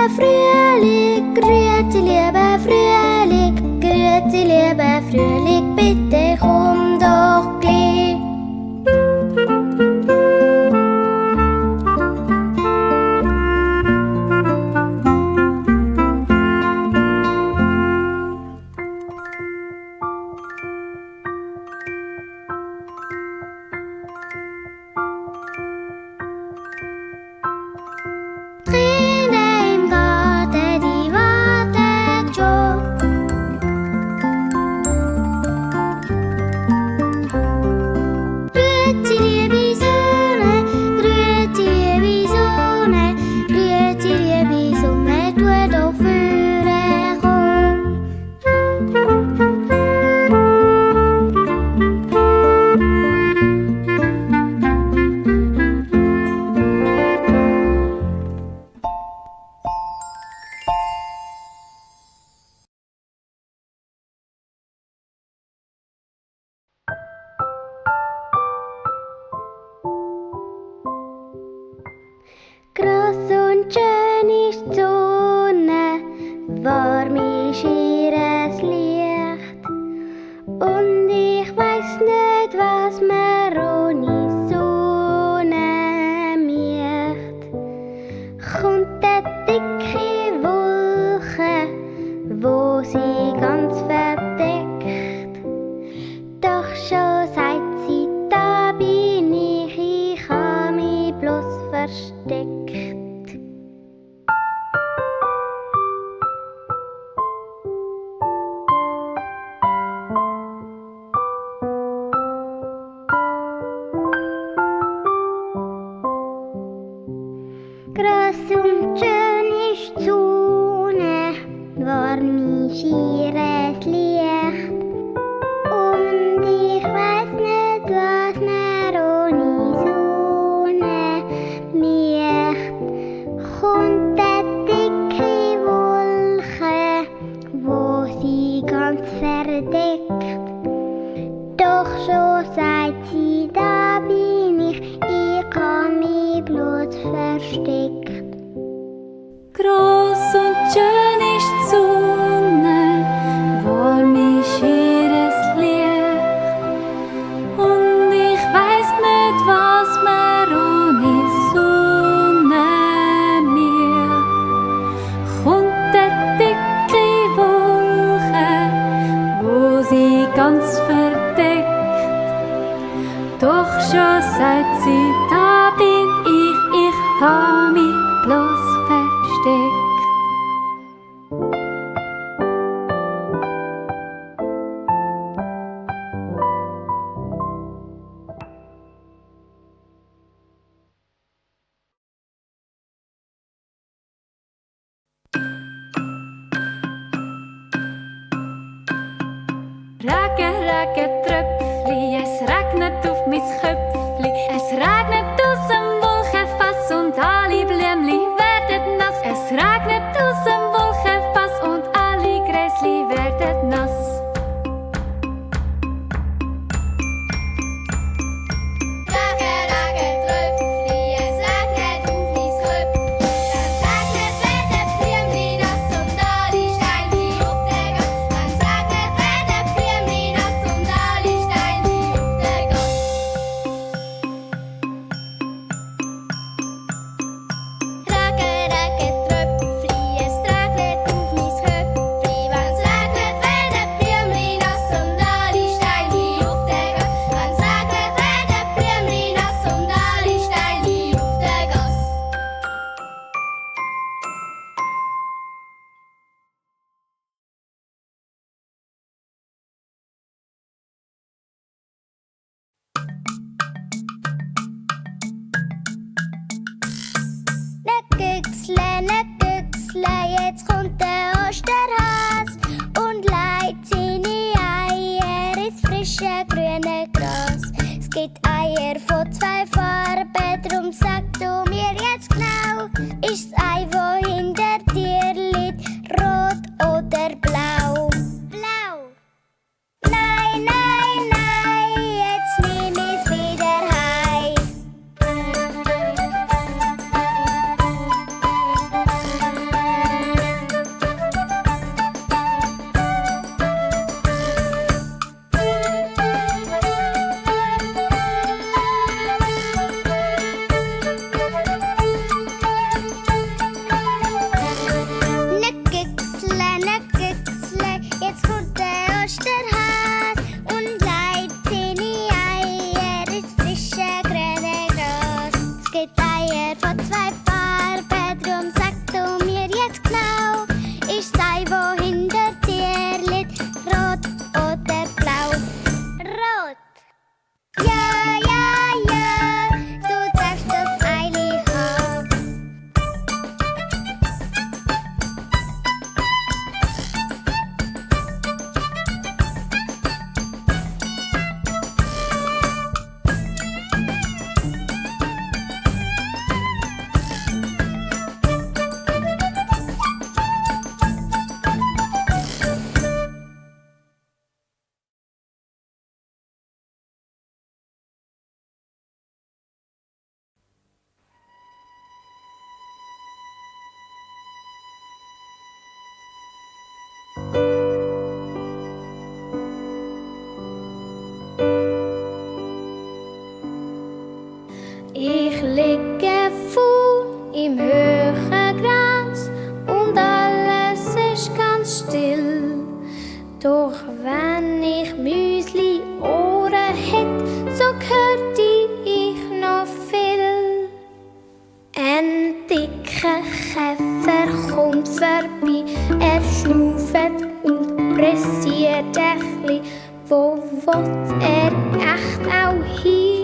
Frühling, grüezi lieber Frühling, grüezi lieber Frühling, bitte komm doch gleich. Gross und schön ist die Sonne, warm ist ihres Licht. Und ich weiss nicht, was mir ohne Sonne macht. Kommt eine dicke Wolke, wo sie ganz verdeckt. Doch schon sagt sie, da bin ich habe mich bloß versteckt. Gross und schön ist die Sonne, warm ist ihres Licht. Und ich weiss nicht, was mir ohne Sonne macht. Kommt eine dicke Wolke, wo sie ganz verdeckt. Doch schon sagt sie, da bin ich kann mich bloß versteckt. Gross und schön ist die Sonne, warm ist ihres Licht. Und ich weiss nicht, was mir ohne Sonne macht. Kommt eine dicke Wolke, wo sie ganz verdeckt. Doch schon sagt sie, da bin ich habe mich bloß versteckt. Regen, Regen, Tröpfli, es regnet auf mein Köpfli. Es regnet aus dem Wolkenfass und alle Blümli werden nass. Es regnet aus dem Wolkenfass und alle Gräsli werden nass. Regen, Regen, Tröpfli, es regnet auf mein Köpfli. Es regnet, werden Blümli nass und alle Steinchen auf der Gasse. Es regnet, werden Blümli nass und alle Steinchen auf der Gasse. Regen, Regen, Tröpfli, es regnet auf mein Köpfli. Wenn's regnet, werden Blümli nass und alle Steinchen auf der Gasse. Wenn's regnet, werden Blümli nass und alle Steinchen auf der Gasse. Ne Güchsle, jetzt kommt der Osterhas und legt seine Eier ins frische grüne Gras. Es gibt Eier von 2 Farben, drum sag du mir jetzt genau, ist das Ei, wo hinter dir liegt, rot oder blau? Blau! Nein, nein, nein, jetzt nimm ich's wieder heim. gibt Eier von 2 Farben, drum sag du mir jetzt genau, ist sei, wo hinter dir liegt, rot oder blau? Rot! Ja, ja, ja, du darfst das Eili haben. Ich liege faul im hohen Gras und alles ist ganz still. Doch wenn ich Müsli Ohren hätt, so hörte ich noch viel. Ein dicker Käfer kommt vorbei, er schnauft und pressiert ächli. Wo will er echt auch hin?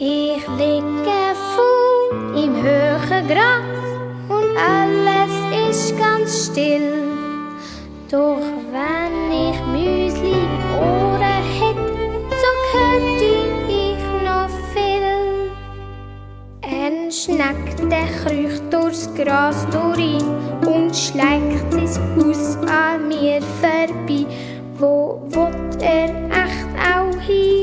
Ich liege faul im hohen Gras und alles ist ganz still. Doch wenn ich Müsli Ohren hätt, so hörte ich noch viel. Ein Schneck, der kriecht durchs Gras durch und schleicht sein Haus an mir vorbei. Wo will er echt auch hin?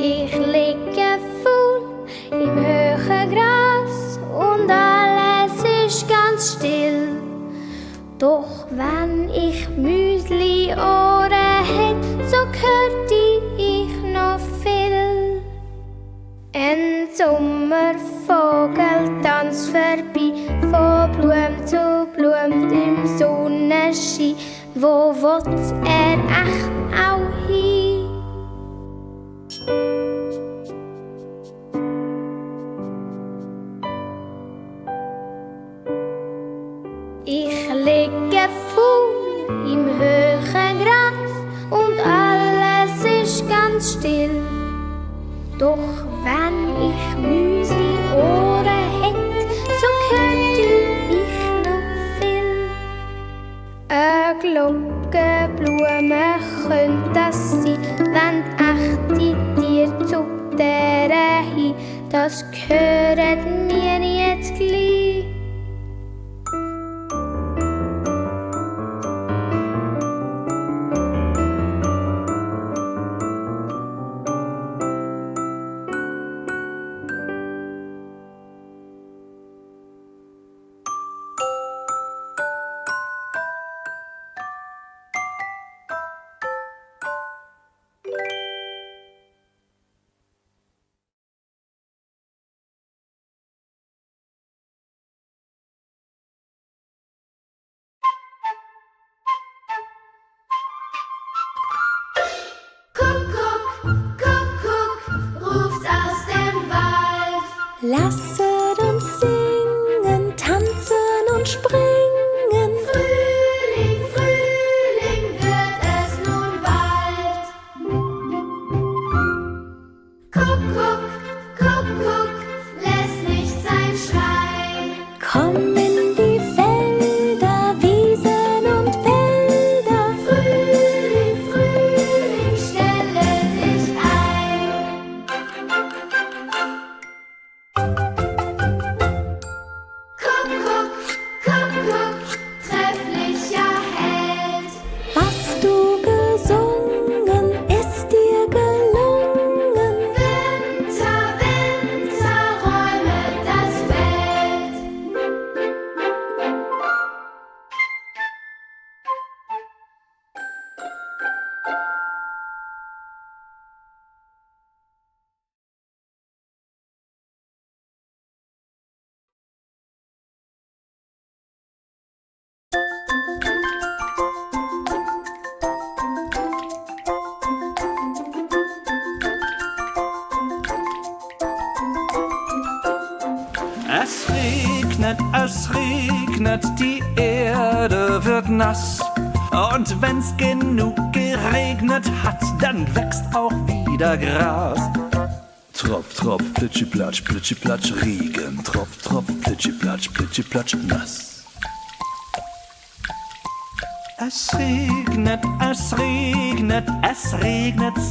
Ich liege faul im hohen Gras und alles ist ganz still. Doch wenn ich Müsli Ohren hätt, so hörte ich noch viel. Ein Sommervogel tanzt vorbei, von Blum zu Blum im Sonnenschein. Wo will er echt auch hin? Ich liege faul im hohen Gras und alles ist ganz still. Doch wenn ich Müsli Ohren hätt, so hörte ich noch viel. Eine Glockenblume könnte das sein, wenn echte Tiere zu der hin. Das gehört mir jetzt gleich. Lasset uns singen, tanzen und springen. Frühling, Frühling wird es nun bald. Kuckuck, Kuckuck, lässt nicht sein Schreien. Komm in die Felder, Wiesen und Wälder. Frühling, Frühling, stelle dich ein. regnet, die Erde wird nass. Und wenn's genug geregnet hat, dann wächst auch wieder Gras. Tropf, tropf, plitschiplatsch, Regen. Tropf, tropf, plitschiplatsch, nass. Es regnet,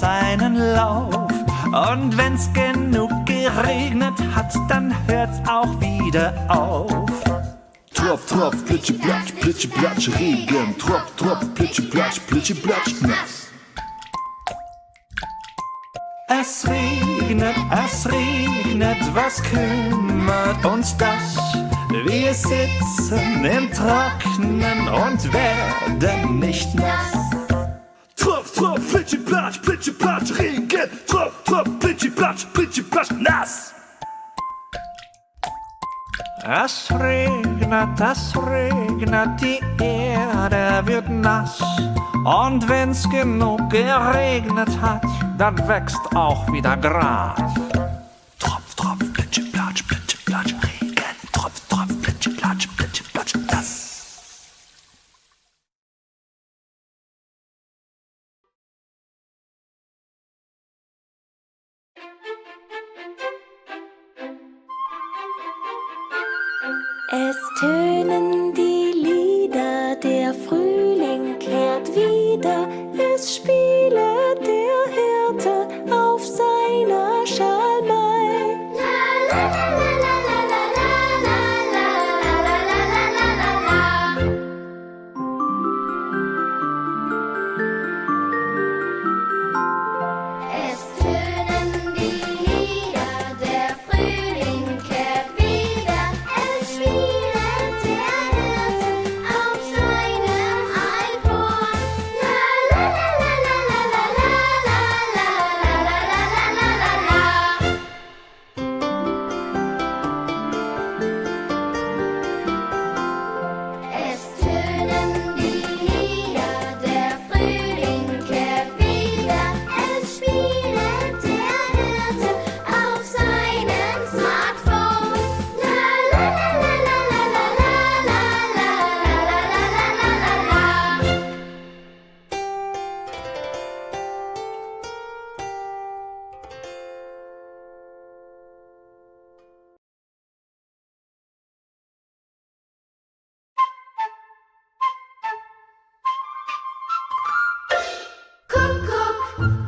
seinen Lauf. Und wenn's genug geregnet hat, dann hört's auch wieder auf. Tropf, tropf, plitschiplatsch, Regen. Tropf, tropf, plitschiplatsch, nass. Es regnet, was kümmert uns das? Wir sitzen im Trocknen und werden nicht nass. Tropf, tropf, plitschiplatsch, Regen. Tropf, tropf, plitschiplatsch, nass. Es regnet, die Erde wird nass. Und wenn's genug geregnet hat, dann wächst auch wieder Gras. Tropf, tropf, plitschiplatsch, Regen. Tropf, tropf, plitschiplatsch, nass. Es tönen die Lieder, der Frühling kehrt wieder. Es spiele der Hirte auf seiner Schalmei. Es tönen die Lieder, der Frühling kehrt wieder. Es spielt der Hirte auf seinem Alphorn. La la la la la la la la la la la la la. Es tönen die Lieder, der Frühling kehrt wieder. Es spielt der Hirte auf seinem Smartphone. La la la la la la la la la la la la. Kuckuck,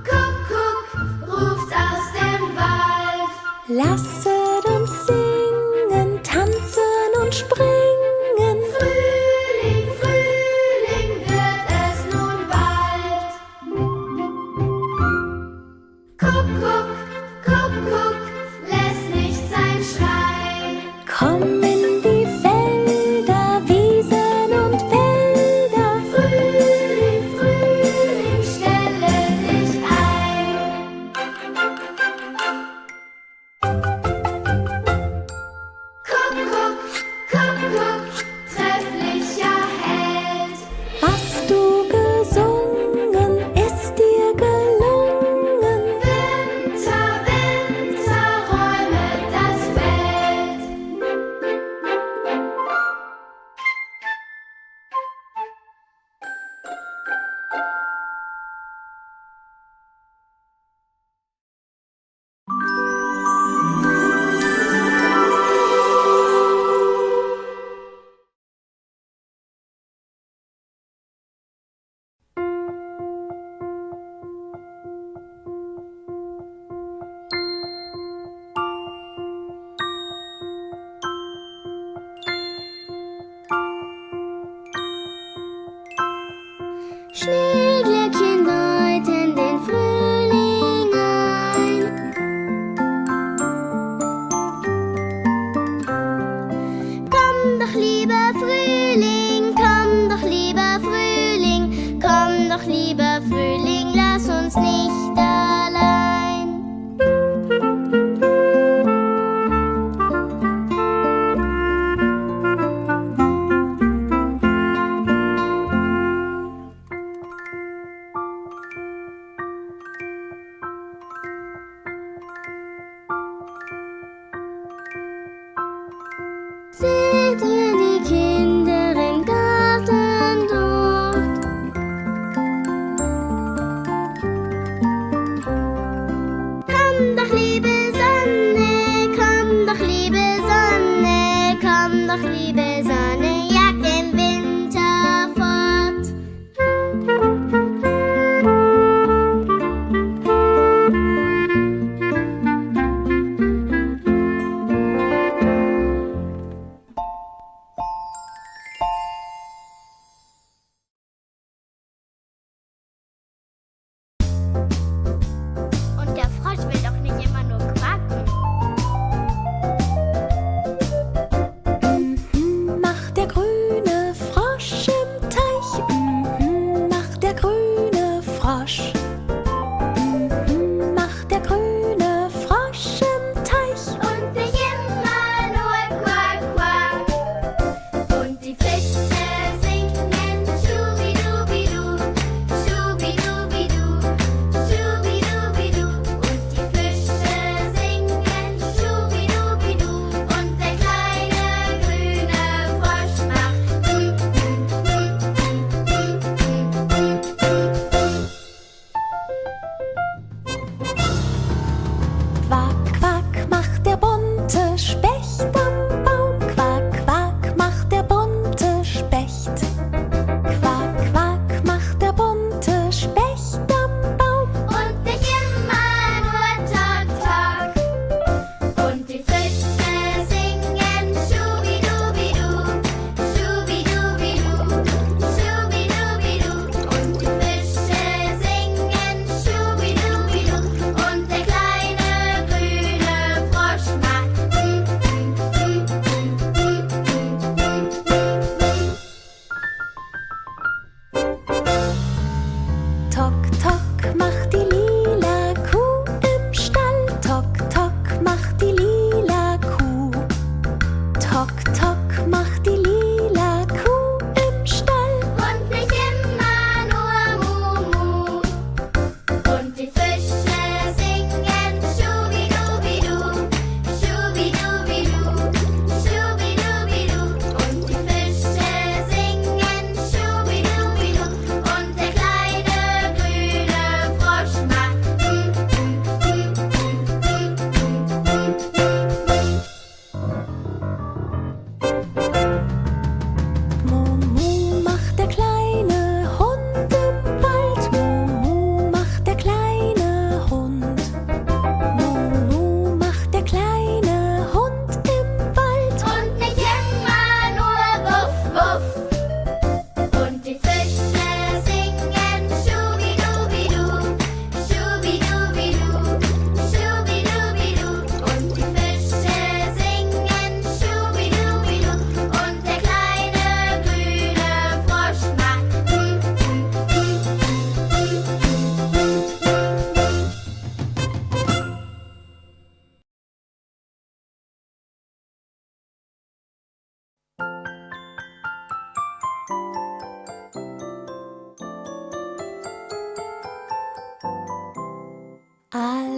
Kuckuck, ruft's aus dem Wald. Lasset uns singen, tanzen und springen. Frühling, Frühling wird es nun bald. Kuckuck, Kuckuck, lässt nicht sein Schreien. Komm in die Felder, Wiesen und Wälder. Frühling, Frühling, stelle dich ein. Kuckuck, Kuckuck, trefflicher Held. Was du gesungen, ist dir gelungen. Winter,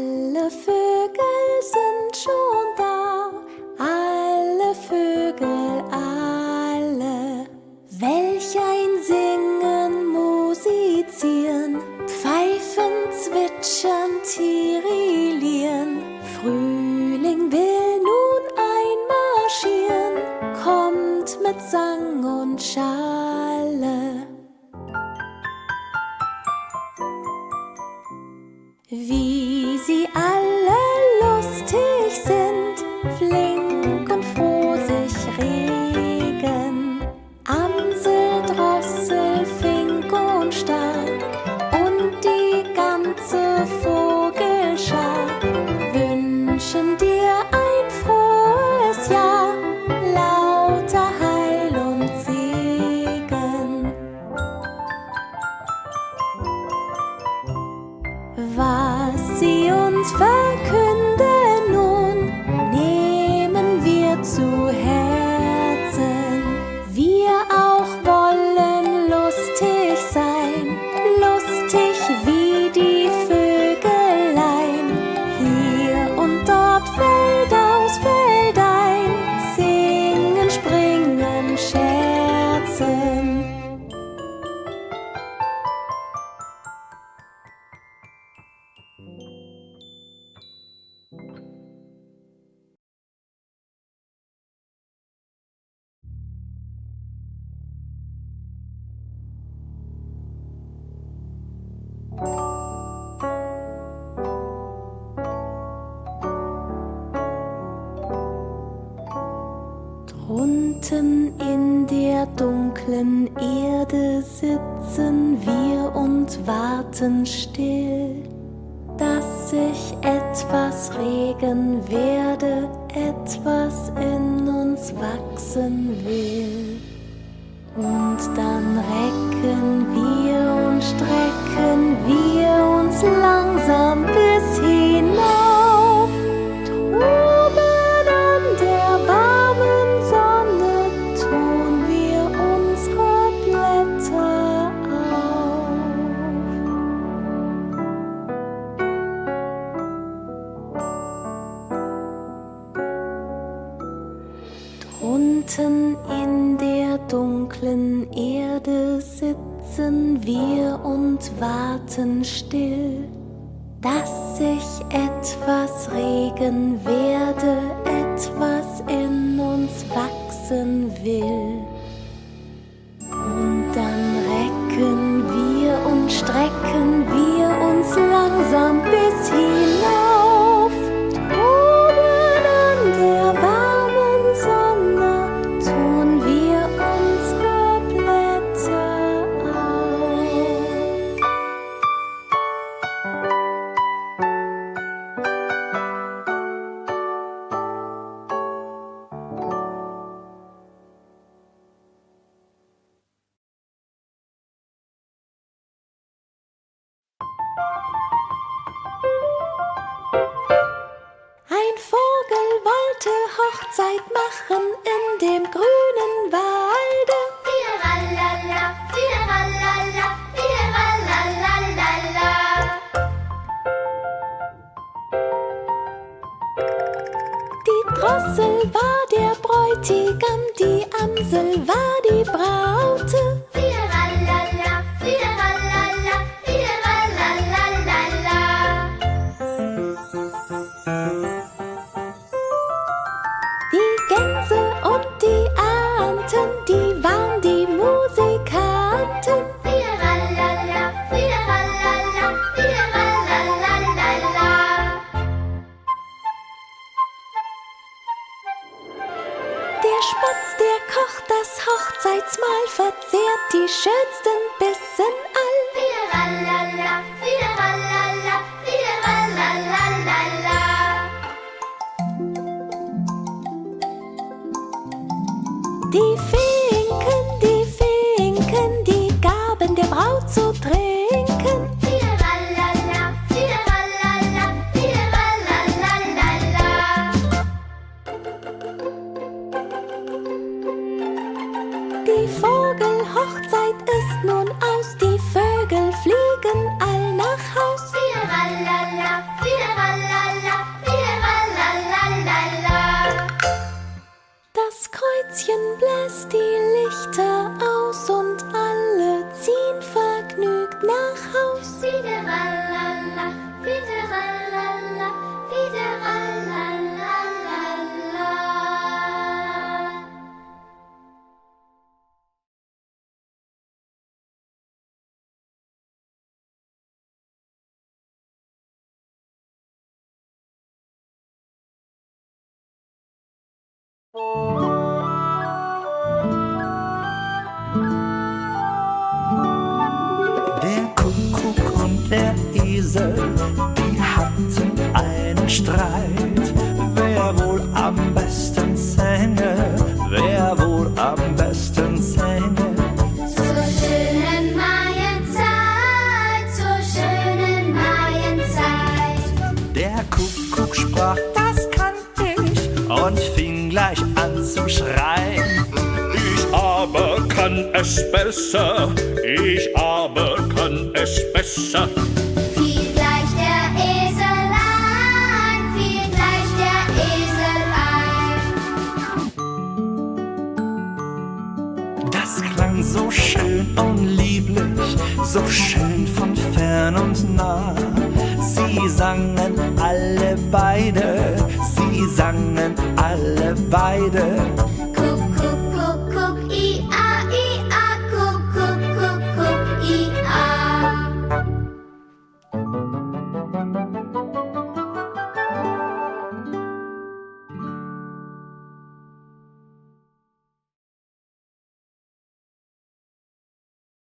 Alle Vögel sind schon da, alle Vögel, alle. Welch ein Singen, musizieren, pfeifen, zwitschern, tirillieren. Frühling will nun einmarschieren, kommt mit Sang und Schale. Wie sie alle lustig sind, flink und froh sich regen. Amsel, Drossel, Fink und Star und die ganze Vogelschar wünschen dir ein frohes Jahr, lauter Heil und Segen. Was sie uns verkünden nun, nehmen wir zu Herzen. Wir auch wollen lustig sein, lustig wie die Vögelein. Hier und dort, Feld aus, Feld ein, singen, springen, scherzen. Drunten in der dunklen Erde sitzen wir und warten still, dass sich etwas regen werde, etwas in uns wachsen will. Und dann recken wir und strecken wir uns langsam bis hinauf. Droben an der warmen Sonne tun wir unsere Blätter auf. Drunten in der dunklen Erde sitzen wir und warten still, dass sich etwas regen werde, etwas in uns wachsen will. Und dann recken wir und strecken wir uns langsam bis hinauf. Droben an der warmen Sonne tun wir unsere Blätter auf. Ein Vogel wollte Hochzeit machen in dem grünen Walde. Fideralala, fideralala, fideralalalala. Die Drossel war der Bräutigam, die Amsel war die Braute. Fideralala, fideralala, fideralalalala. Die Gänse und die Enten, die waren die Musikanten. Fideralala, fideralala, fideralalalala. Der Spatz, der kocht das Hochzeitsmahl, verzehrt die schönsten Bissen all. Fideralala, fideralala, fideralalalala. Die Finken, die gaben der Braut zu trinken. Fideralala, fideralala, fideralalalala. Die Vogelhochzeit ist nun aus, die Vögel fliegen all nach Haus. Fideralala, fideralala. Der Kuckuck und der Esel, die hatten einen Streit. Wer wohl am besten sänge, wer wohl am besten sänge. Zur schönen Maienzeit, zur schönen Maienzeit. Der Kuckuck sprach, das kann ich, und fing gleich an zu schreien. Ich aber kann es besser, ich aber kann es besser. Fiel gleich der Esel ein, fiel gleich der Esel ein. Das klang so schön und lieblich, so schön von fern und nah. Sie sangen alle beide, sie sangen alle beide.